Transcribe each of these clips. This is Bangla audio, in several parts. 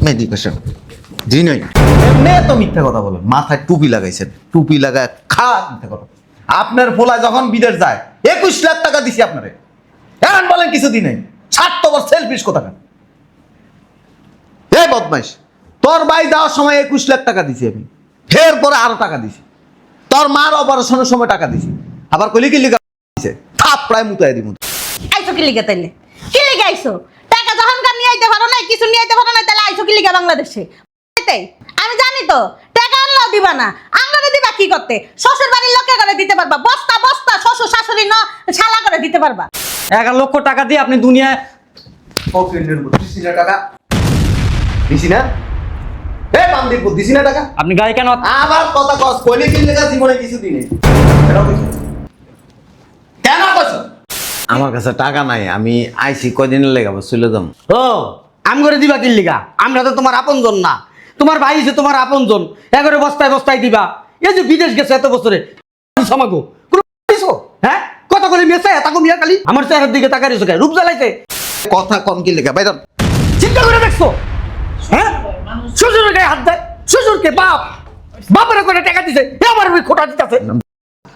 মেডিকেশন জি নাই এমনি তো মিথ্যা কথা বলেন। মাথায় টুপি লাগাইছেন, টুপি লাগায় মিথ্যা কথা। আপনার পোলা যখন বিদেশ যায় 21 লাখ টাকা দিছি আপনারে, এখন বলেন কিছুদিন নেই। স্বার্থপর সেলফিশ কোথাকার। এ বদমাইশ, তোর ভাই যাওয়ার সময় 21 লাখ টাকা দিছি আমি, ফের পরে আরো টাকা দিছি। তোর মার অপারেশনের সময় টাকা দিছি, আবার কইলি কি লিগা দিছে থাপ প্রায় মুতায় দিমু। আইছো কি লিগা তাইলে? কি লিগা আইছো? টাকা যখন নিয়ে আইতে পারো না, কিছু নিয়ে আইতে পারো না, তাহলে আইছো কি লিগা বাংলাদেশে? আমি জানি তো টাকা আনলেও দিবা না, আনলে দিবা কি করতে? শ্বশুর বাড়ির লোকে করে দিতে পারবা, বস্তা বস্তা শ্বশুর শাশুড়ি ন ছালা করে দিতে পারবা। 11 লক্ষ টাকা দিয়ে আপনি দুনিয়ায় টাকা দিছি না? এ বান্দির পুত দিছি না টাকা? আপনি গায়ে কেন? আবার কথা কস, কইলে কি লেগা জীবনে কিছু দিনে কেন কস? আমার কাছে টাকা নাই, আমি আইছি কয়দিনের লেগা চলে যাম। ও আম করে দিবা কি লিগা? আমরা তো তোমার আপনজন না, তোমার ভাই যে তোমার আপনজন, এগারে বস্তায় বস্তায় দিবা। এই যে বিদেশ গেছে এত বছরে সমাগো হ্যাঁ কথা বলে মেসে তাকে মিয়া খালি আমার চেহারার দিকে তাকাইছো কে? রূপ জ্বালাইছে কথা কম কি লেগা বাইরে চিন্তা করে দেখছো? হ্যাঁ শ্বশুরের গায়ে হাত দেয়, শ্বশুরকে বাপ বাপের করে টাকা দিছে, আমার খোটা দিতেছে।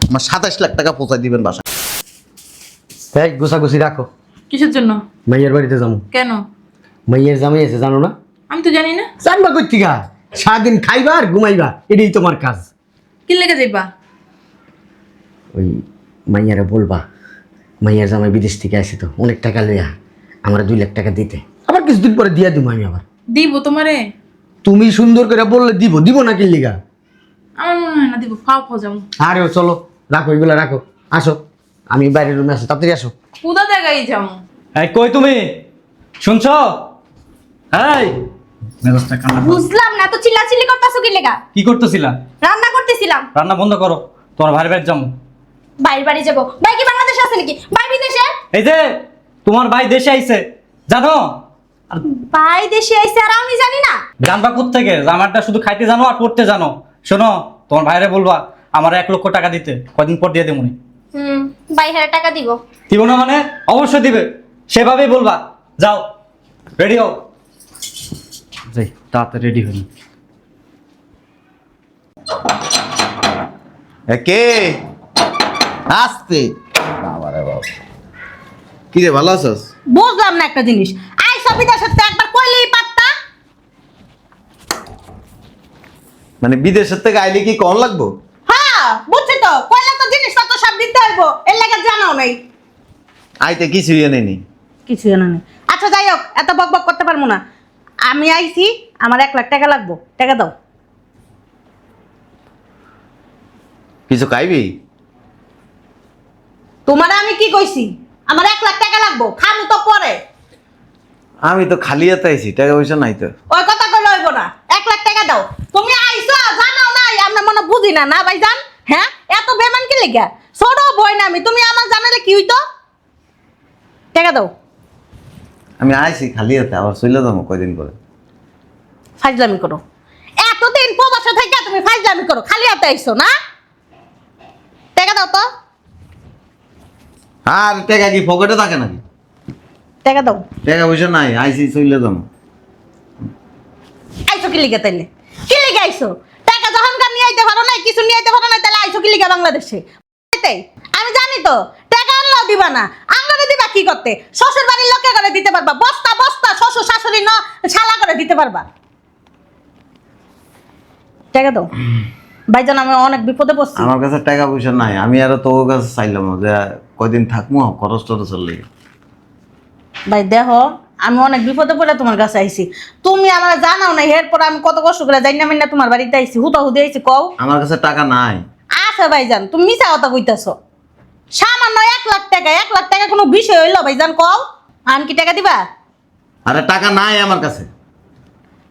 আমার 27 লাখ টাকা পৌঁছায় দিবেন বাসা। এই গোছাগুছি রাখো। কিসের জন্য? মাইয়ের বাড়িতে যাবো। কেন? মাইয়ের জামাই আছে জানো না? আমি তো জানি না। জানবা কই থেকে? সারাদিন খাইবা আর ঘুমাইবা, এটাই তোমার কাজ। কি লেগে যাইবা? ওই মাইয়ারে বলবা মাইয়ার জামাই বিদেশ থেকে আসে তো অনেক টাকা লইয়া আমরা 2 লাখ টাকা দিতে, আবার কিছুদিন পরে দিয়া দিব আমি আবার। দিব তোমারে? তুমি সুন্দর করে বললে দিব, দিব না কি লিগা? আমার মনে হয় না দিব, ফাও ফাও যাবো। আরে চলো রাখো, এগুলা রাখো, আসো আমি বাইরের রুমে আসো, তাড়াতাড়ি আসো। পুদা জায়গায় যাবো। এই কই তুমি শুনছো? এই মেজাজটা কান্না। বুঝলাম না তো চিল্লাচিল্লি করতেছো কি লেগা? কি করতেছিলা? রান্না করতেছিলাম। রান্না বন্ধ করো, তোমার ভাইয়ের বাড়ি যাবো। বাইরে বাড়ি যাবো? ভাই কি বাংলাদেশে আছে নাকি? ভাই বিদেশে? এই যে তোমার ভাই দেশে আইছে জানো? আর ভাই দেশে আইছে আর আমি জানি না? জানবা কোত্থেকে? জামারটা শুধু খাইতে জানো আর পড়তে জানো। শোনো, তোমার ভাইরে বলবা আমার 1 লক্ষ টাকা দিতে, কদিন পর দিয়ে দেবো। ভাই হারে টাকা দিব। দিব না মানে? অবশ্যই দিবে, সেভাবেই বলবা। যাও রেডি হও, যাই তাড়াতাড়ি রেডি হই। কে আসতে বাবারে বাবা, কি রে ভালো আছিস? বুঝলাম না একটা জিনিস, আইসা বিদেশে তো একবার কইলেই পারতা। মানে বিদেশের থেকে আইলে কি কম লাগবো? হ্যাঁ বুঝছি তো, কইলে তো জিনিসপত্র সব দিতে হইব, এর লাগা জানাও নাই। আইতে কিছুই এনেনি। কিছু জানা নেই। আচ্ছা যাই হোক, এত বক বক করতে পারবো না। আমি আইছি, আমার 1 লাখ টাকা লাগবো, টাকা দাও। কিছু খাইবি? তোমার আমি কি কইছি? আমার 1 লাখ টাকা লাগবো, খামু তো পরে। আমি তো খালি হাতে আইছি, টাকা পয়সা নাই তো। ওই কথা কইলে হইব না, 1 লাখ টাকা দাও। তুমি আইছো জানাও নাই, আমরা মনে বুঝি না না ভাইজান? হ্যাঁ এত বেমান কি লিগা? ছোট বই না আমি, তুমি আমার জানালে কি হইতো? টাকা দাও। আমি আইছি খালি হাতে, আবার চলে যাবো কয়দিন পরে। ফাইজলামি করো, এতদিন প্রবাসে থেকে তুমি ফাইজলামি করো, খালি হাতে আইছো না? টাকা দাও তো। আর টাকা কি পকেটে থাকে নাকি? টাকা দাও। টাকা পয়সা নাই, আইছি চলে যাবো। আইছো কি লিগা তাইলে? কি লিগা আইছো? টাকা যখন নিয়ে আইতে পারো না, কিছু নিয়ে আইতে পারো না, তাহলে আইছো কি লিগা বাংলাদেশে? আমি জানি তো টাকা আনলেও দিবা না, আনলে দিবা কি করতে? শ্বশুর বাড়ির লোকে করে দিতে পারবা, বস্তা বস্তা শ্বশুর শাশুড়ি ন ছালা করে দিতে পারবা। টাকা দাও ভাইজান, আমি অনেক বিপদে পড়ছি। আমার কাছে টাকা পয়সা নাই, আমি আর তোর কাছে চাইলাম যে কয়দিন থাকবো, খরচ টরচ চললে। ভাই দেখো, আমি অনেক বিপদে পড়ে তোমার কাছে আইছি, তুমি আমার জানাও না। এরপর আমি কত কষ্ট করে যাই না তোমার বাড়িতে আইছি, হুতা হুদি আইছি। কও আমার কাছে টাকা নাই। আছে ভাইজান, তুমি মিছা কথা কইতাছো। সামান্য 1 লাখ টাকা, 1 লাখ টাকা কোনো বিষয় হইলো ভাইজান? কও আমি কি টাকা দিবা? আরে টাকা নাই আমার কাছে।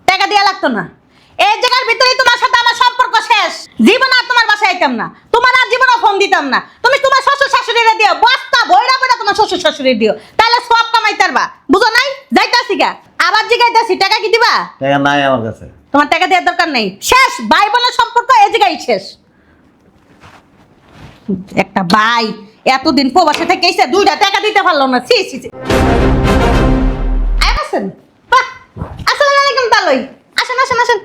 টাকা দিয়া লাগতো না, এই জায়গার ভিতরেই তোমার সাথে আমার সম্পর্ক শেষ। জীবন আর তোমার বাসায় আইতাম না, তোমার আর জীবনও ফোন দিতাম না। তুমি তোমার শ্বশুর শাশুড়িরে দিও, বস্তা বইরা বইরা তোমার শ্বশুর শাশুড়ি দিও, তাহলে সব কামাই পারবা। বুঝো নাই? যাইতাছি গা, আবার জিগাইতাছি টাকা কি দিবা? টাকা নাই আমার কাছে। তোমার টাকা দেওয়ার দরকার নেই, শেষ। ভাই বোনের সম্পর্ক এই জায়গায় শেষ। একটা ভাই এতদিন প্রবাসে থেকে এসে 2টা টাকা দিতে পারলো না। ছি ছি ছি। আইবাসেন আসসালামু আলাইকুম তালই। আসেন আসেন আসেন।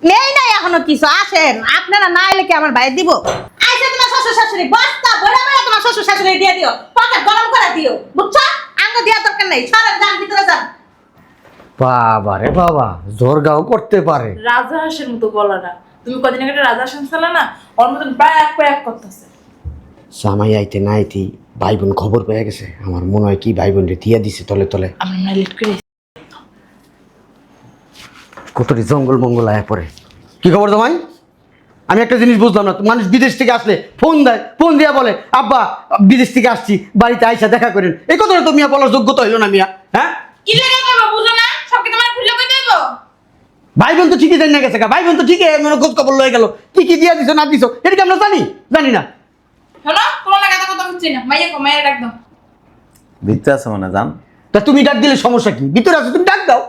নেই নাই এখনো কিছু, আসেন। আপনারা না এলে কি আমার ভাই দিব? আইসে তোমার শ্বশুর শাশুড়ি বস্তা বড় বড় তোমার শ্বশুর শাশুড়ি দিয়ে দিও, পকেট গরম করে দিও, বুঝছো? আঙ্গ দিয়া দরকার নেই, সরেন যান ভিতরে যান। বাবা রে বাবা, জোরগাঁও করতে পারে। রাজা হাঁসের মতো গলাটা। তুমি কদিন আগে একটা রাজা হাঁস ছিলে না, ওর মতন প্যাক করতেছে। জামাই আইতে না আইতে ভাই বোন খবর পেয়ে গেছে। আমার মনে হয় কি ভাই বোন রে দিয়া দিছে তলে তলে। আমরা মনে লেট করে কতটি জঙ্গল মঙ্গল আয়া পড়ে। কি খবর জামাই? আমি একটা জিনিস বুঝলাম না, মানুষ বিদেশ থেকে আসলে ফোন দেয়, ফোন দিয়া বলে আব্বা বিদেশ থেকে আসছি, বাড়িতে আইসা দেখা করেন। এই কথাটা তো মিয়া বলার যোগ্যতা হইল না মিয়া। হ্যাঁ, কি লেগে করবো বুঝো না? সবকে তোমার খুলে কই দেব? ভাই বোন তো ঠিকই জানি না গেছে ভাই বোন তো ঠিকই মনে খোঁজ খবর লয়ে গেল। কি কি দিয়া দিছো না দিছো এটা কি আমরা জানি? জানি না। শোনো, তোমার লাগা কথা বুঝছি না। মাইয়া ডাক দাও। ভিতরে আছে মানে জান। তা তুমি ডাক দিলে সমস্যা কি? ভিতরে আছো তুমি ডাক দাও।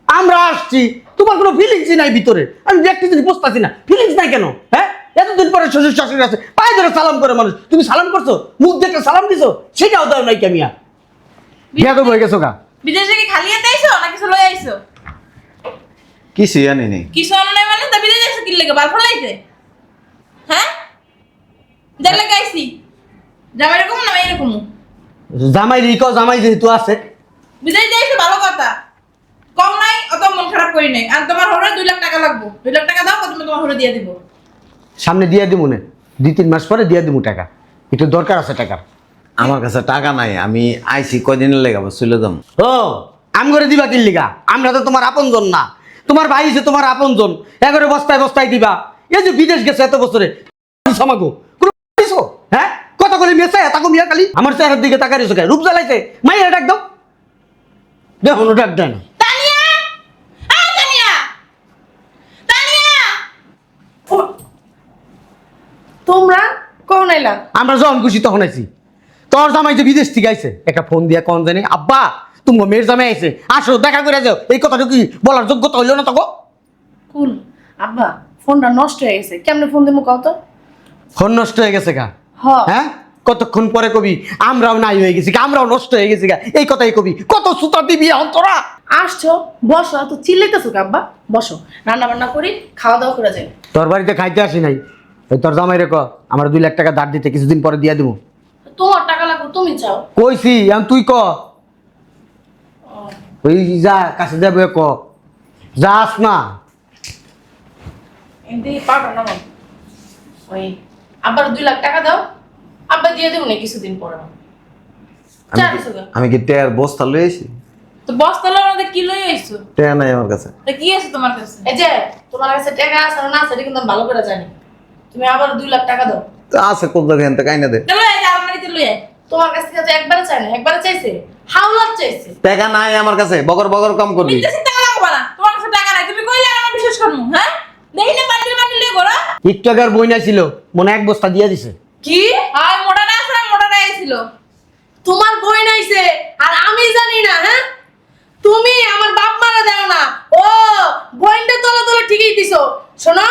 আমরা আসছি, তোমার কোনো ফিলিংসই নাই ভিতরে। আমি দেখতে যদি বুঝতেছি না ফিলিংস নাই কেন? হ্যাঁ, এতদিন পরে শ্বশুর শাশুড়ি আছে, পায়ে ধরে সালাম করে মানুষ। তুমি সালাম করছো, মুখ দেখে সালাম দিছো, সেটাও দাও নাই কেমিয়া। বিয়া তো হয়ে গেছো গা। বিদেশে কি খালি হাতে আইছো না কিছু লই আইছো? কিছু জানি নেই। কিছু আনো নাই মানে তা বিদেশে আইছো কি লেগে? বার ফলাইতে? হ্যাঁ? যার লাগে আইছি। জামাই এরকম না মাই এরকম? জামাই রিকো জামাই যেহেতু আছে। বিদেশে যাইছো ভালো কথা। কম নাই, অত মন খারাপ করি নাই। আর তোমার হরে 2 লাখ টাকা লাগবে। 2 লাখ টাকা দাও, তুমি তোমার হরে দিয়ে দিব। সামনে দিয়ে দিব না, 2-3 মাস পরে দিয়ে দিব টাকা। একটু দরকার আছে টাকার। আমার কাছে টাকা নাই, আমি আইছি কয়দিনের লেগে আবার চলে যাম। ও আম করে দিবা কি লিগা? আমরা তো তোমার আপনজন না, তোমার ভাই যে তোমার আপনজন। এগারে বস্তায় বস্তায় দিবা। এই যে বিদেশ গেছে এত বছরে সমাগো কোনো দিছো? হ্যাঁ, কথা বলে মেসে তাকো মিয়া খালি আমার চেহারার দিকে তাকাইছো কে? রূপ জ্বালাইছে, মাইয়া ডাক দাও। দেখো ডাক দেয় না। তানিয়া! তানিয়া! তানিয়া! তোমরা কোন এলা? আমরা যখন খুশি তখন আইছি। তোর জামাই যে বিদেশ থেকে আইছে, একটা ফোন দিয়া কোন জানি আব্বা তুমি মেয়ের জামাই আইছে, আসো দেখা করে যাও। এই কথাটা কি বলার যোগ্যতা হইল না তখন? কুল আব্বা, ফোনটা নষ্ট হয়ে গেছে। কেমনে ফোন দিমু কত? ফোন নষ্ট হয়ে গেছে গা? হ্যাঁ। হ্যাঁ, কতক্ষণ পরে কবি আমরাও নাই হয়ে গেছি গা, আমরাও নষ্ট হয়ে গেছি গা, এই কথাই কবি। কত সুতা দিবি অন্তরা? আসছো, বসো। তো চিল্লাইতেছো কে আব্বা? বসো, রান্না বান্না করি, খাওয়া দাওয়া করে যাই। তোর বাড়িতে খাইতে আসি নাই। ওই তোর জামাই রে ক আমার 2 লাখ টাকা ধার দিতে, কিছুদিন পরে দিয়া দিব। তোমার টাকা লাগবে, তুমি চাও। কইছি এখন তুই ক। ওই যা কাছে যাবে ক, যাস না। এমনি পারো না মন। ওই আব্বার 2 লাখ টাকা দাও, আব্বা দিয়ে দেবো না কিছুদিন পরে। আমি কি টেয়ার বস্তা লই আইছি? তো বস্তালে আমাদের কি লই আইছো? টেয়া নাই আমার কাছে। তা কি আছে তোমার কাছে? এই যে তোমার কাছে টাকা আছে না আছে এটা কিন্তু আমি ভালো করে জানি। তুমি আবার 2 লাখ টাকা দাও। তো আছে কোন জায়গায় এনতে কাইনা দে। চলো এই আলমারিতে লই আয়। তোমার কাছ থেকে তো একবারে চাই না, একবারে চাইছে, হাওলাত চাইছে। টাকা নাই আমার কাছে, বগর বগর কম করবি। বিদেশে টাকা লাগবে না, তোমার কাছে টাকা নাই, তুমি কইলে আর আমার বিশ্বাস করবো? হ্যাঁ, দেখি না বান্ডিল বান্ডিল লই গোরা। একটু আগে আর বইনা ছিল, মনে 1 বস্তা দিয়া দিছে। কি আর মোটাটা আছে না? মোটাটা আইছিল, তোমার বই নাইছে আর আমি জানি না। হ্যাঁ, তুমি আমার বাপ মারা দাও না। ও বইনটা তলে তলে ঠিকই দিছো। শোনো,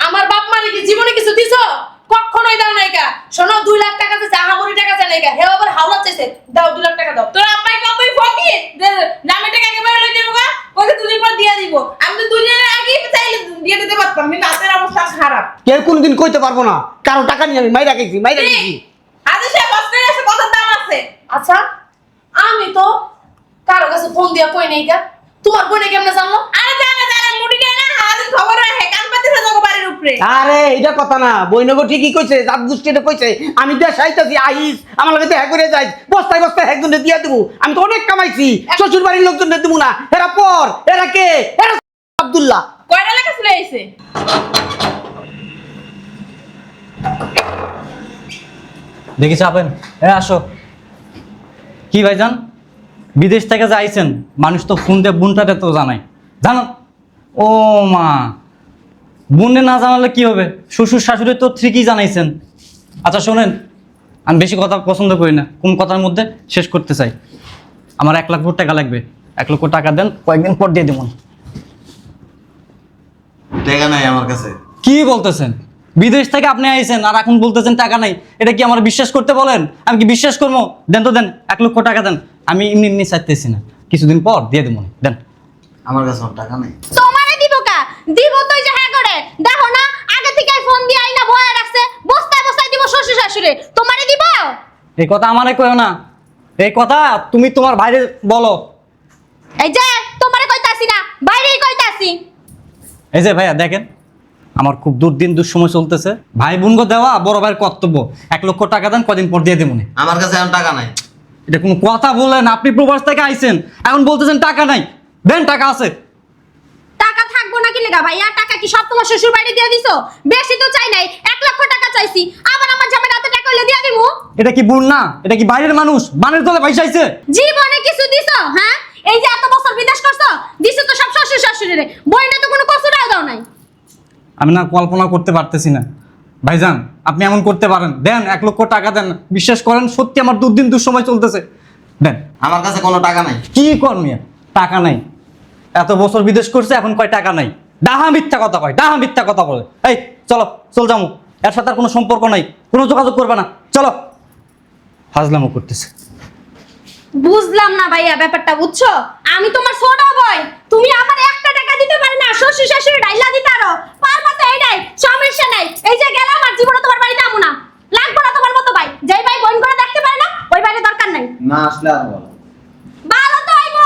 আমার বাপ মারে কি জীবনে কিছু দিছো? কখনোই দাও নাই কা। শোনো, 2 লাখ টাকা চাইছে, আহামরি টাকা চাই নাই কা। হে আবার হাওলা চাইছে, দাও 2 লাখ টাকা দাও। তোর আব্বাই কবই ফকি যে নামে টাকা একেবারে লই দেবো গা, কইছে দুদিন পর দিয়া দিব। আমি তো 2 দিনের আগেই চাইলে দিয়ে দিতে পারতাম, কিন্তু হাতের অবস্থা খারাপ। কেউ কোনদিন কইতে পারবো না কারো টাকা নিয়ে আমি মাইরা গেছি, মাইরা গেছি। আজ সে বস্তায় আছে, কত দাম আছে? আচ্ছা, আমি তো কারো কাছে ফোন দিয়া কই নাই কা। তোমার বইনে কেমনে জানলো? আরে জানে জানে, মুড়ি দেয় না, হারাদিন খবর রাখে, কান পাতিছে জগ বাড়ির উপরে। আরে এটা কথা না, বইনগো ঠিকই কইছে, জাত গোষ্ঠীতে কইছে আমি দেশ আইতাছি আইস, আমার লগে দেখা করে যাই, বস্তায় বস্তায় একজনে দিয়া দেবো। আমি তো অনেক কামাইছি, শ্বশুর বাড়ির লোকজনকে দেবো না। এরা পর, এরা কে? এরা আব্দুল্লাহ। কয়টা লেখা চলে আইছে? দেখি চাপেন, আসো। কি ভাইজান, বিদেশ থেকে যে আইছেন, মানুষ তো ফোন দিয়ে বোনটাতে তো জানাই, জানো? ও মা, বোনে না জানালে কি হবে? শ্বশুর শাশুড়ি তো ঠিকই জানাইছেন। আচ্ছা শোনেন, আমি বেশি কথা পছন্দ করি না, কোন কথার মধ্যে শেষ করতে চাই। আমার 1 লাখ টাকা লাগবে, 1 লক্ষ টাকা দেন, কয়েকদিন পর দিয়ে দেবো। টাকা নাই আমার কাছে। কি বলতেছেন? বিদেশ থেকে আপনি আইছেন আর এখন বলতেছেন টাকা নাই? এটা কি আমার বিশ্বাস করতে বলেন? আমি কি বিশ্বাস করবো? দেন তো দেন, 1 লক্ষ টাকা দেন। আমি এমনি এমনি চাইতেছি না, কিছুদিন পর দিয়ে দেবো, দেন। আমার কাছে আমার টাকা নেই। তোমারে দিব কা দিব তো এই যে হ্যাঁ করে দেখো না আগে থেকে ফোন দিয়ে আইনা বয়া রাখছে বস্তায় বস্তায় দিব শ্বশুর শাশুড়ি তোমারে দিব এই কথা আমারে কইও না, এই কথা তুমি তোমার বাইরে বলো। এই যে তোমারে কইতাছি না বাইরেই কইতাছি এই যে ভাইয়া দেখেন, আমার খুব দুর্দিন দুঃসময় চলতেছে, ভাই বোনকে দেওয়া বড় ভাইয়ের কর্তব্য। 1 লক্ষ টাকা দেন, কদিন পর দিয়ে দেবো। আমার কাছে এখন টাকা নাই। এটা কোনো কথা বললেন? আপনি প্রবাস থেকে আইছেন, এখন বলতেছেন টাকা নাই। দেন, টাকা আছে। টাকা থাকবো না কি লেগা ভাইয়া টাকা কি সব তোমার শ্বশুর বাড়ি দিয়ে দিছো বেশি তো চাই নাই 1 লক্ষ টাকা চাইছি আবার আমার জামাই রাতে টাকা হইলে দিয়ে দিমু এটা কি বোন না? এটা কি বাইরের মানুষ? বানের তলে পয়সা আইছে? জীবনে কিছু দিছো হ্যাঁ এই যে এত বছর বিদেশ করছো দিছো তো সব শ্বশুর শাশুড়িরে বইনে তো কোনো কসুরাও দাও নাই আমি না কল্পনা করতে পারতেছি না ভাইজান, আপনি এমন করতে পারেন? দেন, 1 লক্ষ টাকা দেন। বিশ্বাস করেন, সত্যি আমার দুর্দিন দুঃসময় চলতেছে। দেন। আমার কাছে কোনো টাকা নাই। কি করমিয়া টাকা নাই? এত বছর বিদেশ করছে, এখন কয় টাকা নাই? ডাহা মিথ্যা কথা কয়, ডাহা মিথ্যা কথা বলে। এই চলো, চল যাবো। এর সাথে আর কোনো সম্পর্ক নাই, কোনো যোগাযোগ করবে না। চলো। ফাজলামো করতেছে। বুঝলাম না ভাইয়া ব্যাপারটা বুঝছো আমি তোমার ছোট ভাই তুমি আমার 1 টাকা দিতে পারে না শ্বশুর শাশুড়ি ডাইলা দিতে আরো পারবা তো এইটাই সমস্যা নাই এই যে গেলাম আর জীবনে তোমার বাড়িতে আমু না লাগবে না তোমার মতো ভাই যেই ভাই বোন করে দেখতে পারে না ওই বাইরে দরকার নাই না আসলে আর বলো। ভালো তো হইব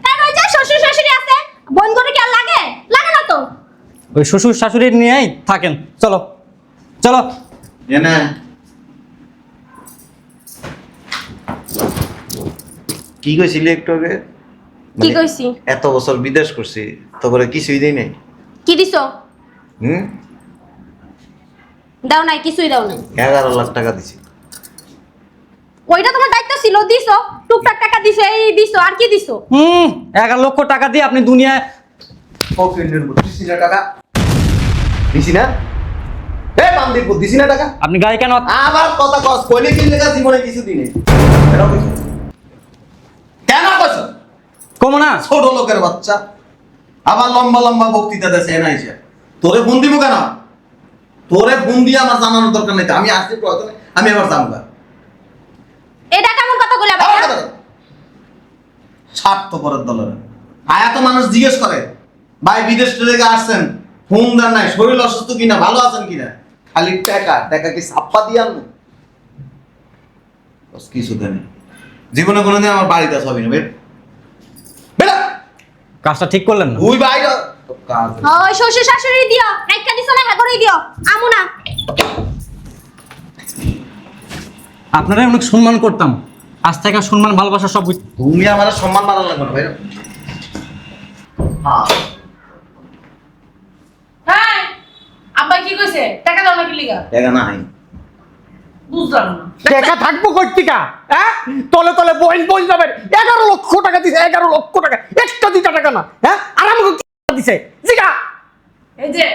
কারণ ওই যে শ্বশুর শাশুড়ি আছে বোন করে কি আর লাগে লাগে না তো ওই শ্বশুর শাশুড়ি নিয়েই থাকেন। চলো, চলো। এনে কি কইছিলি একটু আগে? কি কইছি এত বছর বিদেশ করছি, তো করে কিছুই দেই নাই। কি দিছো হুম, দাও নাই কিছুই দাও নাই 11 লাখ টাকা দিছি। ওইটা তোমার দায়িত্ব ছিল দিছো টুকটাক টাকা দিছো এই দিছো আর কি দিছো 11 লক্ষ টাকা দিয়ে আপনি দুনিয়ায় পকেটের মধ্যে দিছি না টাকা? দিছি না? এ বান্দির পুত দিছি না টাকা? আপনি গাড়ি কেন? আবার কথা কস, কইলে কি লেগা জীবনে কিছু দিই নাই। কেন কইছ? কেন কইছ? কমো না। ছোট লোকের বাচ্চা আবার লম্বা লম্বা বক্তৃতা দেছে এনা এসে। তোরে ফোন দিব কেন? তোরে ফোন দিয়ে আমার জানানোর দরকার নাই। আমি আসতে প্রয়োজনে আমি আবার জানবা। এটা কেমন কথা কইলা ভাইয়া স্বার্থপরের দলের আয়া তো মানুষ জিজ্ঞেস করে ভাই বিদেশ থেকে আসছেন, ফোন দেন নাই, শরীর অসুস্থ কিনা, ভালো আছেন কিনা। খালি টাকা টাকা কি ছাপ্পা দিয়ে আনবো? কিছু দেন জীবনে কোনোদিন আমার বাড়িতে ছবি না। বেটা কাজটা ঠিক করলেন না? ওই বাইরে কাজ ওই শ্বশুর শাশুড়ি দিও কাইকা দিছো না হ্যাঁ করেই দিও আমু না আপনারাই অনেক সম্মান করতাম, আজ থেকে সম্মান ভালোবাসা সব তুমি আমার সম্মান মানা লাগবে না ভাই। হ্যাঁ আব্বা কি কইছে টাকা দাও নাকি লিগা টাকা নাই। বুঝলাম না টাকা থাকবো কই টিকা হ্যাঁ তলে তলে বইন বইন যাবে 11 লক্ষ টাকা দিছে 11 লক্ষ টাকা একটা দিটা টাকা না হ্যাঁ আর আমাকে কি দিছে জিগা এই যে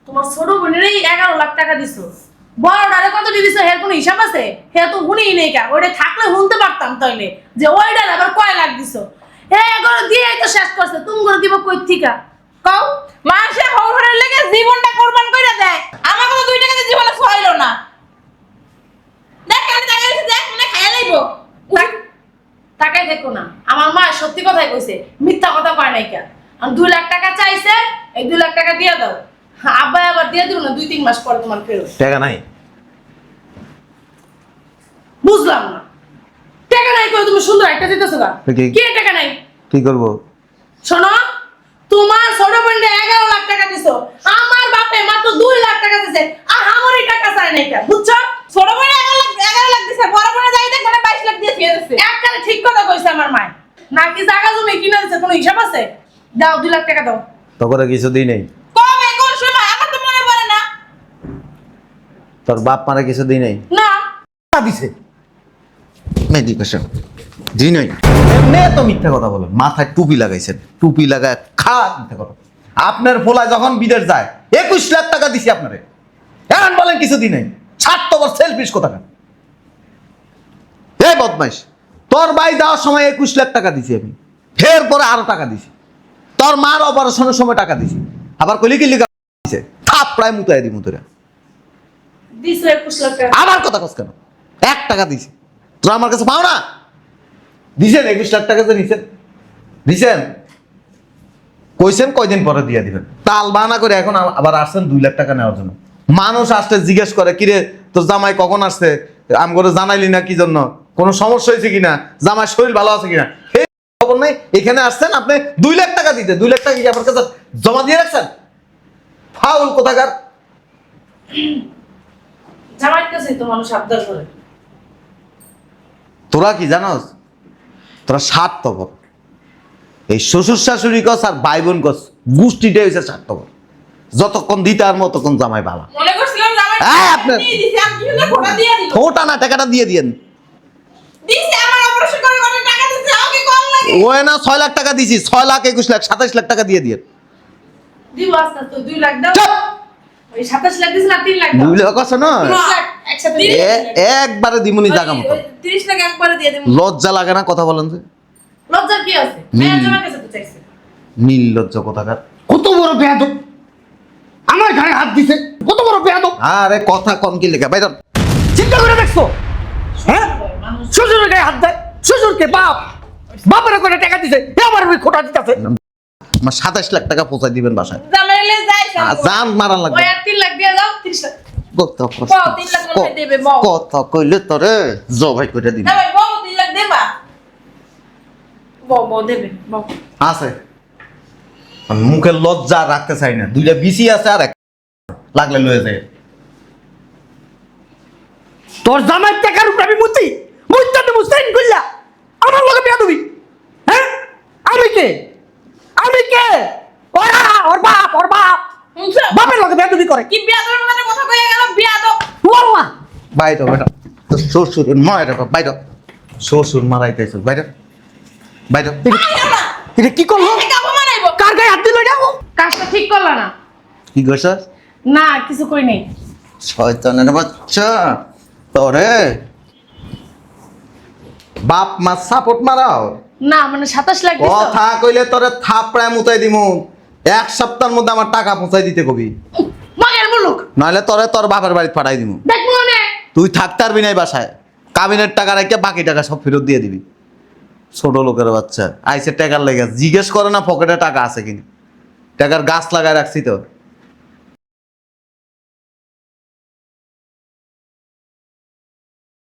তোমার ছোট বোনেরই 11 লাখ টাকা দিছো বড়টারে কত দিছো এর কোনো হিসাব আছে? হে তো হুনেই নেই কা, ওইটা থাকলে হুনতে পারতাম তাইলে যে ওইটার আবার কয় লাখ দিছো। হে এগুলো দিয়ে তো শেষ করছে, তুমি করে দিব কই থিকা কও? মাসে হওয়ার লেগে জীবনটা কুরবান কইরা দেয়, আমাকে তো 2 টাকাতে জীবনে ছয়লো না। দেখ আমি টাকা দিছি, দেখ মনে খাইয়া লাইবো। টাকাই দেখো না, আমার মা সত্যি কথাই কইছে, মিথ্যা কথা কয় নাই কা। আর 2 লাখ টাকা চাইছে, এই 2 লাখ টাকা দিয়ে দাও। আব্বা আবার দিয়ে দিব না 2-3 মাস পরে তোমার ফেরত। টাকা নাই। বুঝলাম না টাকা নাই কই তুমি সুন্দর একটা দিতেছো গা? কি? কি টাকা নাই? কি করবো? শোনো তোমার ছোট বোনকে 11 লাখ টাকা দিছো, আমার বাপে মাত্র 2 লাখ টাকা দিছে, আর আমারই টাকা চাই নাই কা, বুঝছো? ছোট বোনে 11 লাখ দিছে, বড় বোনে যাই দেখো না 22 লাখ দিয়ে ফিরে দিছে। একবারে ঠিক কথা কইছে আমার মা। নাকি জায়গা জমি কিনে দিছে, কোনো হিসাব আছে? দাও 2 লাখ টাকা দাও। তো করে কিছু দিই নাই। কবে কোন সময় আমার তো মনে পড়ে না। তোর বাপ মারা কিছু দিই নাই। না দিছে মেডিকেশন জি নাই। এমনি তো মিথ্যা কথা বলেন, মাথায় টুপি লাগাইছেন, টুপি লাগায় খা মিথ্যা কথা। আপনার ফোলা যখন বিদেশ যায় 21 লাখ টাকা দিছি আপনারে, এখন বলেন কিছু দিই নাই। স্বার্থপর সেলফিশ কোথাকার। এ বদমাইশ, তোর ভাই যাওয়ার সময় 21 লাখ টাকা দিছি আমি, ফের পরে আরো টাকা দিছি। তোর মার অপারেশনের সময় টাকা দিছি, আবার কলি কি লিখা দিছে থাপ প্রায় মুতায় দি মুতরে। দিছো 21 লাখ টাকা। আবার কথা কস কেন? 1 টাকা দিছি, তোরা আমার কাছে পাও না? দিছেন 21 লাখ টাকা যে নিছেন, দিছেন কইছেন কয়দিন পরে দিয়ে দিবেন, তাল বাহানা করে এখন আবার আসছেন 2 লাখ টাকা নেওয়ার জন্য। মানুষ আসতে জিজ্ঞেস করে কিরে তোর জামাই কখন আসছে, আম করে জানাইলি না কি জন্য, কোনো সমস্যা হয়েছে কিনা, জামাই শরীর ভালো আছে কিনা, এই খবর নাই। এখানে আসছেন আপনি 2 লাখ টাকা দিতে, 2 লাখ টাকা কি আপনার কাছে জমা দিয়ে রাখছেন? ফাউল কোথাকার। জামাইয়ের কাছে তো মানুষ আবদার করে। তোরা কি জানোস, তোরা স্বার্থপর। এই শ্বশুর শাশুড়ি কস আর ভাই বোন কস, গোষ্ঠীটাই হয়েছে স্বার্থপর। যতক্ষণ দিতে আর মতক্ষণ জামাই বালা। মনে করছিলাম জামাই আপনার দিয়ে দিছি, আমি কিভাবে খোটা দিয়ে দিল। ওটা না, টাকাটা দিয়ে দিয়েন। দিছি আমার অপারেশন করে কত টাকা দিছে, আমাকে কম লাগে। ওই না 6 লাখ টাকা দিছি, 6 লাখ 21 লাখ 27 লাখ টাকা দিয়ে দিয়েন। দিব আস্তে তো 2 লাখ দাও। চুপ! ওই 27 লাখ দিছ না 3 লাখ দাও। 2 লাখ আছে না, 30 লাখ একসাথে একবারে দিমুনি জায়গা মতো। 30 লাখ একবারে দিয়ে দেব। লজ্জা লাগে না কথা বলেন যে? লজ্জার কি আছে? মেয়ের জামাই কাছে তো চাইছে। নির্লজ্জ কোথাকার। কত বড় বেয়াদব, আমার ঘরে হাত দিছে, কত বড় বেয়াদব। আরে কথা কম কি লেখা বাইর। চিন্তা করে দেখছো? হ্যাঁ, শ্বশুরের গায়ে হাত দেয়, শ্বশুরকে বাপ, বাপের করে টাকা দিছে, এ আমার ওই খোটা দিতেছে। আমার 27 লাখ টাকা পৌঁছাই দিবেন বাসায়। জামাই লে যাই সব। জান মারান লাগবে। ওই আর 3 লাখ দিয়ে দাও 30 লাখ। কথা বাও, 3 লাখ মনে হয় দেবে, বাও। কথা কইলে তোরে জবাই করে দিবি। জামাই বাও 3 লাখ দেবা। বাও দেবে, বাও। আছে আমি মুখে লজ্জা রাখতে চাই না, 2টা বিসি আছে আর এক লাগলে লয়ে যায়। তোর জামাই টাকার উপর আমি মুতি মুইতাতে মুস্তাইন কইলা আমার লগে বেয়াদবি। হ্যাঁ, আমি কে? আমি কে? ওরা ওর বাপ শুনছো? বাপের লগে বেয়াদবি করে। কি বিয়াদবের মতো কথা কইয়া গেল, বিয়াদব। ওরা বাইরে বেটা, তোর শ্বশুর মায়ের বাইরে, শ্বশুর মারাইতেছ বাইরে বাইরে। এটা কি করলো? এটা অপমানাইবো। কার গায়ে হাত দিল এটা? কাজটা ঠিক করলা না। কি করছ? না, কিছু কই নাই। শয়তানের বাচ্চা, তোরে বাপ মা সাপোর্ট মারাও। না, মানে 27 লাখ দিছো। কথা কইলে তোরে থাপড়ায় মুতাই দিমু। 1 সপ্তাহের মধ্যে আমার টাকা পৌঁছাই দিতে কবি, মাগের মুলুক। নাহলে তোরে তোর বাপের বাড়িতে পাঠাই দিমু। দেখবো না। তুই থাকতে পারবি নাই বাসায়, কাবিনের টাকা রেখে বাকি টাকা সব ফেরত দিয়ে দিবি। ছোট লোকের বাচ্চা আইসে টাকার লেগে জিজ্ঞেস করে না পকেটে টাকা আছে কিনা, টাকার গাছ লাগায় রাখছি তো।